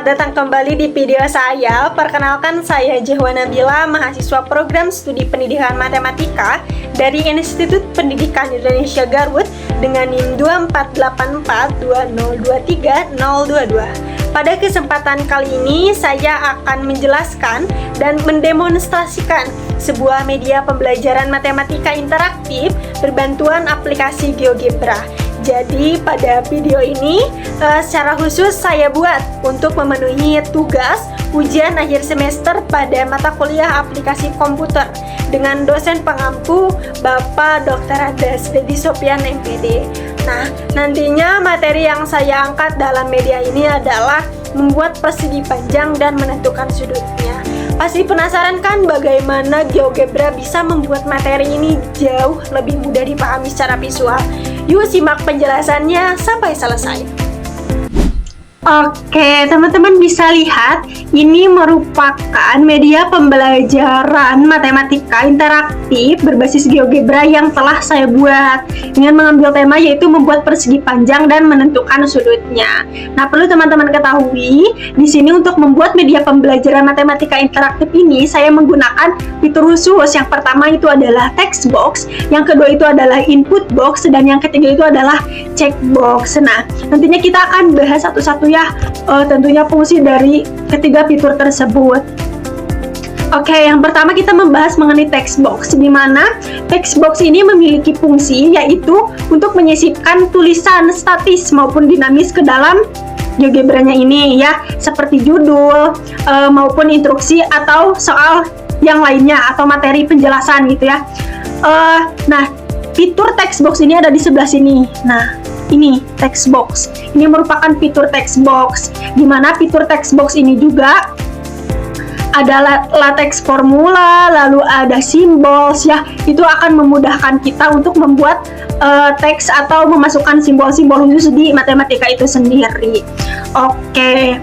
datang kembali di video saya. Perkenalkan, saya Jehwa Nabila, mahasiswa program studi pendidikan matematika dari Institut Pendidikan Indonesia Garut dengan NIM 24842023022. Pada kesempatan kali ini, saya akan menjelaskan dan mendemonstrasikan sebuah media pembelajaran matematika interaktif berbantuan aplikasi GeoGebra. Jadi pada video ini secara khusus saya buat untuk memenuhi tugas ujian akhir semester pada mata kuliah aplikasi komputer dengan dosen pengampu Bapak Dr. Andes Dedi Sopian MPD. Nah, nantinya materi yang saya angkat dalam media ini adalah membuat persegi panjang dan menentukan sudutnya. Pasti penasaran kan bagaimana GeoGebra bisa membuat materi ini jauh lebih mudah dipahami secara visual? Yuk simak penjelasannya sampai selesai. Oke, teman-teman bisa lihat ini merupakan media pembelajaran matematika interaktif berbasis GeoGebra yang telah saya buat dengan mengambil tema yaitu membuat persegi panjang dan menentukan sudutnya. Nah, perlu teman-teman ketahui di sini untuk membuat media pembelajaran matematika interaktif ini saya menggunakan fitur khusus. Yang pertama itu adalah text box, yang kedua itu adalah input box, dan yang ketiga itu adalah checkbox. Nah, nantinya kita akan bahas satu-satu ya, tentunya fungsi dari ketiga fitur tersebut. Oke, yang pertama kita membahas mengenai text box, di mana text box ini memiliki fungsi yaitu untuk menyisipkan tulisan statis maupun dinamis ke dalam GeoGebra-nya ini ya, seperti judul maupun instruksi atau soal yang lainnya atau materi penjelasan gitu ya. Nah, fitur text box ini ada di sebelah sini. Nah, ini text box. Ini merupakan fitur text box, di mana fitur text box ini juga ada latex formula, lalu ada symbols ya. Itu akan memudahkan kita untuk membuat teks atau memasukkan simbol-simbol khusus di matematika itu sendiri. Oke.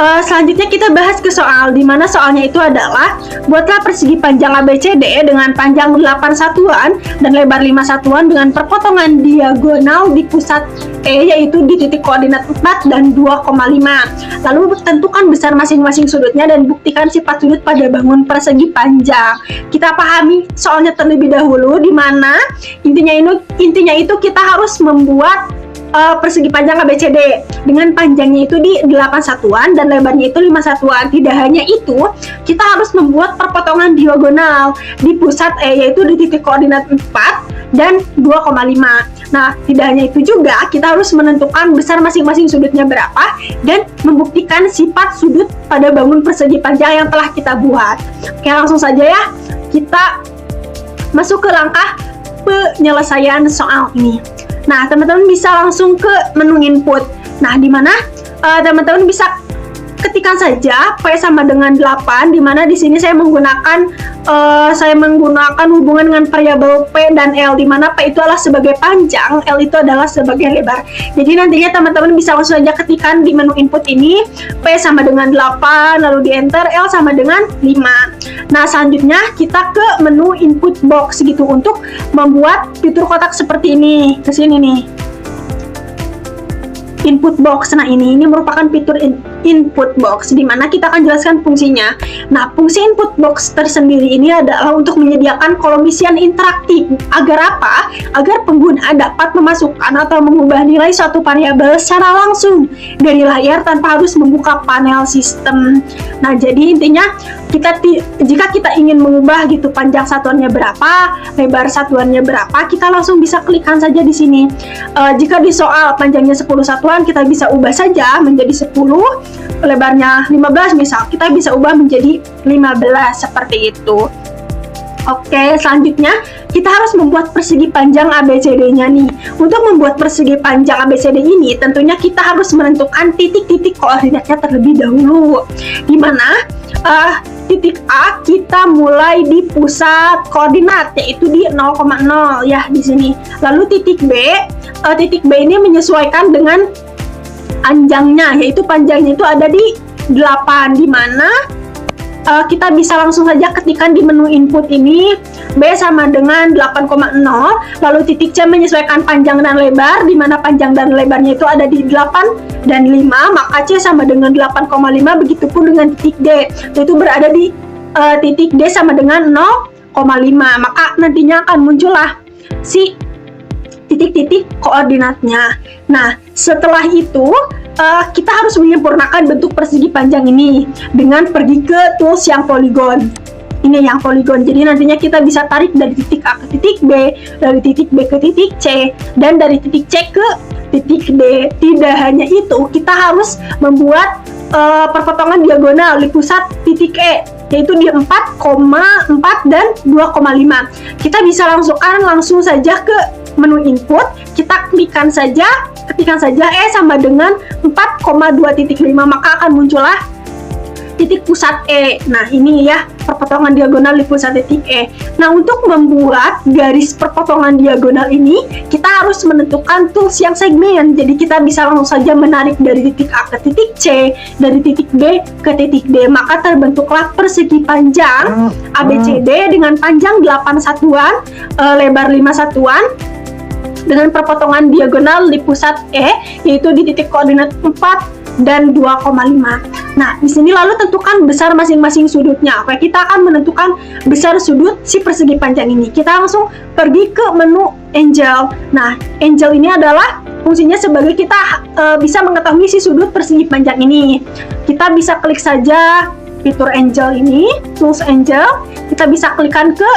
Selanjutnya kita bahas ke soal, di mana soalnya itu adalah buatlah persegi panjang ABCD dengan panjang 8 satuan dan lebar 5 satuan dengan perpotongan diagonal di pusat E yaitu di titik koordinat 4 dan 2,5. Lalu tentukan besar masing-masing sudutnya dan buktikan sifat sudut pada bangun persegi panjang. Kita pahami soalnya terlebih dahulu, di mana intinya itu kita harus membuat persegi panjang ABCD dengan panjangnya itu di 8 satuan dan lebarnya itu 5 satuan. Tidak hanya itu, kita harus membuat perpotongan diagonal di pusat E yaitu di titik koordinat 4 dan 2,5. Nah, tidak hanya itu juga, kita harus menentukan besar masing-masing sudutnya berapa dan membuktikan sifat sudut pada bangun persegi panjang yang telah kita buat. Oke, langsung saja ya, kita masuk ke langkah penyelesaian soal ini. Nah, teman-teman bisa langsung ke menu input. Nah, di mana teman-teman bisa ketikkan saja P sama dengan 8, di mana di sini saya menggunakan hubungan dengan variabel P dan L, di mana P itu adalah sebagai panjang, L itu adalah sebagai lebar. Jadi nantinya teman-teman bisa langsung saja ketikkan di menu input ini P sama dengan 8, lalu di enter, L sama dengan 5. Nah, selanjutnya kita ke menu input box gitu untuk membuat fitur kotak seperti ini. Ke sini nih. Input box. Nah, ini merupakan fitur input box, di mana kita akan jelaskan fungsinya. Nah, fungsi input box tersendiri ini adalah untuk menyediakan kolom isian interaktif. Agar apa? Agar pengguna dapat memasukkan atau mengubah nilai suatu variabel secara langsung dari layar tanpa harus membuka panel sistem. Nah, jadi intinya jika kita ingin mengubah gitu panjang satuannya berapa, lebar satuannya berapa, kita langsung bisa klikkan saja di sini. Jika di soal panjangnya 10 satuan, kita bisa ubah saja menjadi 10, lebarnya 15 misal, kita bisa ubah menjadi 15 seperti itu. Oke, selanjutnya kita harus membuat persegi panjang ABCD-nya nih. Untuk membuat persegi panjang ABCD ini, tentunya kita harus menentukan titik-titik koordinatnya terlebih dahulu. Di mana titik A kita mulai di pusat koordinat yaitu di 0,0 ya di sini. Lalu titik B ini menyesuaikan dengan panjangnya, yaitu panjangnya itu ada di 8, di mana kita bisa langsung saja ketikkan di menu input ini B sama dengan 8,0, lalu titik C menyesuaikan panjang dan lebar, di mana panjang dan lebarnya itu ada di 8 dan 5, maka C sama dengan 8,5, begitupun dengan titik D, yaitu berada di titik D sama dengan 0,5, maka nantinya akan muncullah si titik-titik koordinatnya. Nah, setelah itu kita harus menyempurnakan bentuk persegi panjang ini dengan pergi ke tools yang poligon. Ini yang poligon. Jadi nantinya kita bisa tarik dari titik A ke titik B, dari titik B ke titik C, dan dari titik C ke titik D. Tidak hanya itu, kita harus membuat perpotongan diagonal di pusat titik E, yaitu di 4,4 dan 2,5. Kita bisa langsung saja ke menu input, kita ketikkan saja E sama dengan 4,2.5, maka akan muncullah titik pusat E. Nah, ini ya perpotongan diagonal di pusat titik E. Nah, untuk membuat garis perpotongan diagonal ini, kita harus menentukan tools yang segmen. Jadi kita bisa langsung saja menarik dari titik A ke titik C, dari titik B ke titik D, maka terbentuklah persegi panjang ABCD dengan panjang 8 satuan, lebar 5 satuan, dengan perpotongan diagonal di pusat E, yaitu di titik koordinat 4 dan 2,5. Nah, di sini lalu tentukan besar masing-masing sudutnya. Oke, kita akan menentukan besar sudut si persegi panjang ini. Kita langsung pergi ke menu Angel. Nah, Angel ini adalah fungsinya sebagai kita bisa mengetahui si sudut persegi panjang ini. Kita bisa klik saja fitur Angel ini, tools Angel. Kita bisa klikkan ke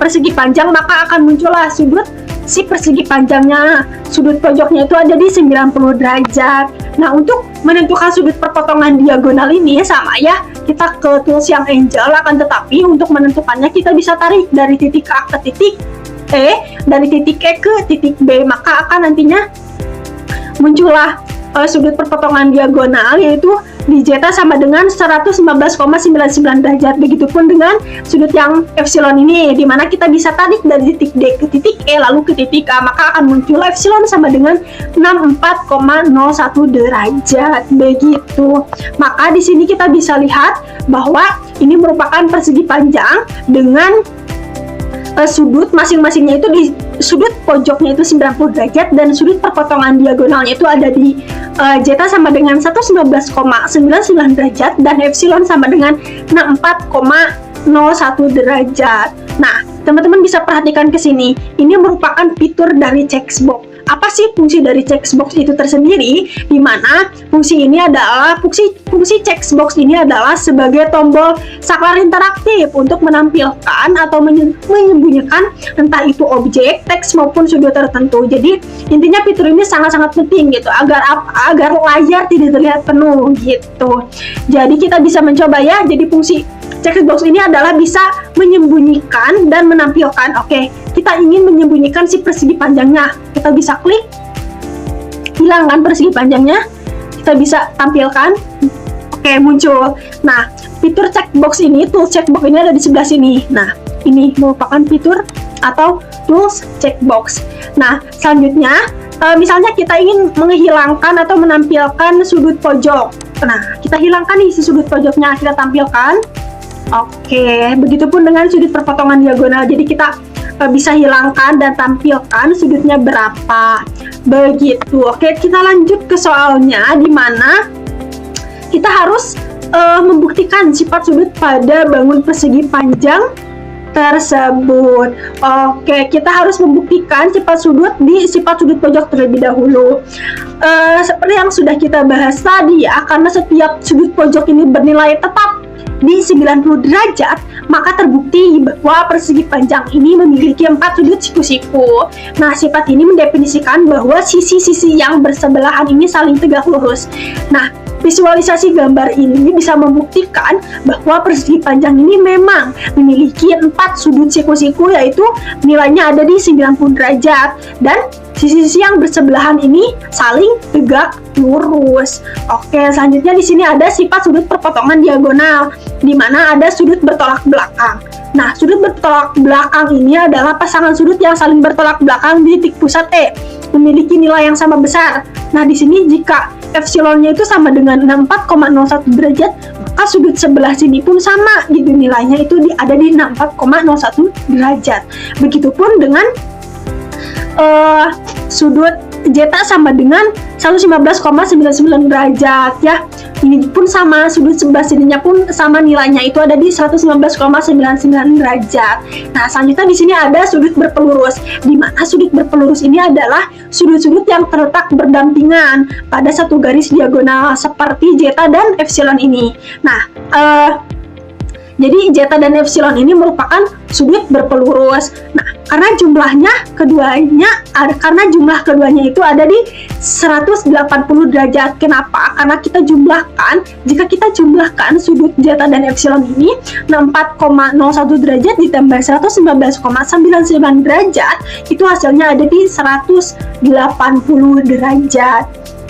persegi panjang, maka akan muncullah sudut si persegi panjangnya. Sudut pojoknya itu ada di 90 derajat. Nah, untuk menentukan sudut perpotongan diagonal ini sama ya, kita ke tools yang Angel, akan tetapi untuk menentukannya kita bisa tarik dari titik A ke titik E, dari titik E ke titik B, maka akan nantinya muncullah sudut perpotongan diagonal, yaitu di zeta sama dengan 115,99 derajat. Begitupun dengan sudut yang epsilon ini, di mana kita bisa tarik dari titik D ke titik E lalu ke titik A, maka akan muncul epsilon sama dengan 64,01 derajat. Begitu. Maka di sini kita bisa lihat bahwa ini merupakan persegi panjang dengan sudut masing-masingnya itu di sudut pojoknya itu 90 derajat dan sudut perpotongan diagonalnya itu ada di zeta sama dengan 119,99 derajat dan epsilon sama dengan 64,01 derajat. Nah, teman-teman bisa perhatikan ke sini. Ini merupakan fitur dari checkbox. Apa sih fungsi dari checkbox itu tersendiri? Di mana fungsi ini adalah fungsi checkbox ini adalah sebagai tombol saklar interaktif untuk menampilkan atau menyembunyikan entah itu objek, teks maupun sudut tertentu. Jadi intinya fitur ini sangat-sangat penting gitu agar layar tidak terlihat penuh gitu. Jadi kita bisa mencoba ya. Jadi fungsi checkbox ini adalah bisa menyembunyikan dan menampilkan. Oke, kita ingin menyembunyikan si persegi panjangnya. Kita bisa klik, hilangkan persegi panjangnya. Kita bisa tampilkan. Oke, muncul. Nah, fitur checkbox ini, tools checkbox ini ada di sebelah sini. Nah, ini merupakan fitur atau tools checkbox. Nah, selanjutnya, misalnya kita ingin menghilangkan atau menampilkan sudut pojok. Nah, kita hilangkan nih si sudut pojoknya, kita tampilkan. Oke, begitupun dengan sudut perpotongan diagonal. Jadi kita bisa hilangkan dan tampilkan sudutnya berapa. Begitu. Oke, kita lanjut ke soalnya, di mana kita harus membuktikan sifat sudut pada bangun persegi panjang tersebut. Oke, kita harus membuktikan sifat sudut di sifat sudut pojok terlebih dahulu. Seperti yang sudah kita bahas tadi ya, karena setiap sudut pojok ini bernilai tetap di 90 derajat, maka terbukti bahwa persegi panjang ini memiliki 4 sudut siku-siku. Nah, sifat ini mendefinisikan bahwa sisi-sisi yang bersebelahan ini saling tegak lurus. Nah, visualisasi gambar ini bisa membuktikan bahwa persegi panjang ini memang memiliki 4 sudut siku-siku, yaitu nilainya ada di 90 derajat dan sisi-sisi yang bersebelahan ini saling tegak lurus. Oke, selanjutnya di sini ada sifat sudut perpotongan diagonal, di mana ada sudut bertolak belakang. Nah, sudut bertolak belakang ini adalah pasangan sudut yang saling bertolak belakang di titik pusat E, memiliki nilai yang sama besar. Nah, di sini jika epsilonnya itu sama dengan 64,01 derajat, maka sudut sebelah sini pun sama gitu, nilainya itu ada di 64,01 derajat. Begitupun dengan sudut zeta sama dengan 115,99 derajat ya. Ini pun sama, sudut sebelah sininya pun sama, nilainya itu ada di 119,99 derajat. Nah, selanjutnya di sini ada sudut berpelurus, di mana sudut berpelurus ini adalah sudut-sudut yang terletak berdampingan pada satu garis diagonal seperti zeta dan epsilon ini. Nah, jadi zeta dan epsilon ini merupakan sudut berpelurus. Nah, karena jumlah keduanya itu ada di 180 derajat. Kenapa? Karena jika kita jumlahkan sudut zeta dan epsilon ini, 64,01 derajat ditambah 119,99 derajat, itu hasilnya ada di 180 derajat.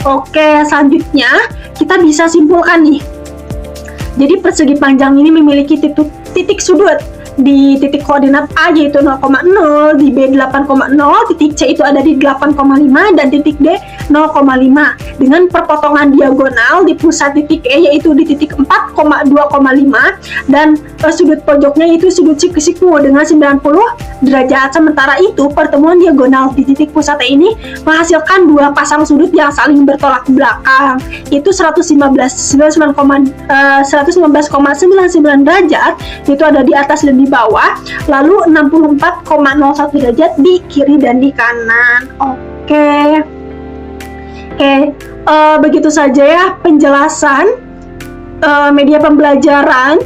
Oke, selanjutnya kita bisa simpulkan nih. Jadi persegi panjang ini memiliki titik sudut di titik koordinat A yaitu 0,0, di B 8,0, titik C itu ada di 8,5 dan titik D 0,5 dengan perpotongan diagonal di pusat titik E yaitu di titik 4,2,5 dan sudut pojoknya itu sudut siku dengan 90 derajat. Sementara itu pertemuan diagonal di titik pusat E ini menghasilkan dua pasang sudut yang saling bertolak belakang, itu 119,99 derajat itu ada di atas dan di bawah, lalu 64,01 derajat di kiri dan di kanan. Oke, begitu saja ya penjelasan media pembelajaran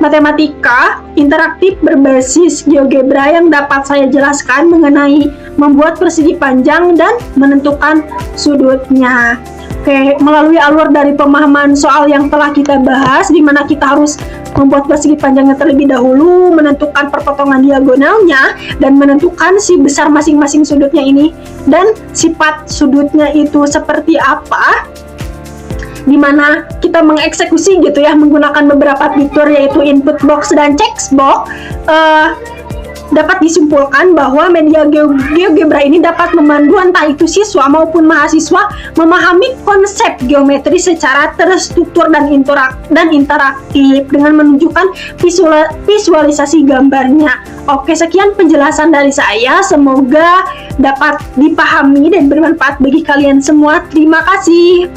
matematika interaktif berbasis GeoGebra yang dapat saya jelaskan mengenai membuat persegi panjang dan menentukan sudutnya. Oke, melalui alur dari pemahaman soal yang telah kita bahas, di mana kita harus membuat persegi panjangnya terlebih dahulu, menentukan perpotongan diagonalnya, dan menentukan si besar masing-masing sudutnya ini, dan sifat sudutnya itu seperti apa, di mana kita mengeksekusi gitu ya, menggunakan beberapa fitur yaitu input box dan check box. Dapat disimpulkan bahwa media GeoGebra ini dapat memandu entah itu siswa maupun mahasiswa memahami konsep geometri secara terstruktur dan interaktif dengan menunjukkan visualisasi gambarnya. Oke, sekian penjelasan dari saya. Semoga dapat dipahami dan bermanfaat bagi kalian semua. Terima kasih.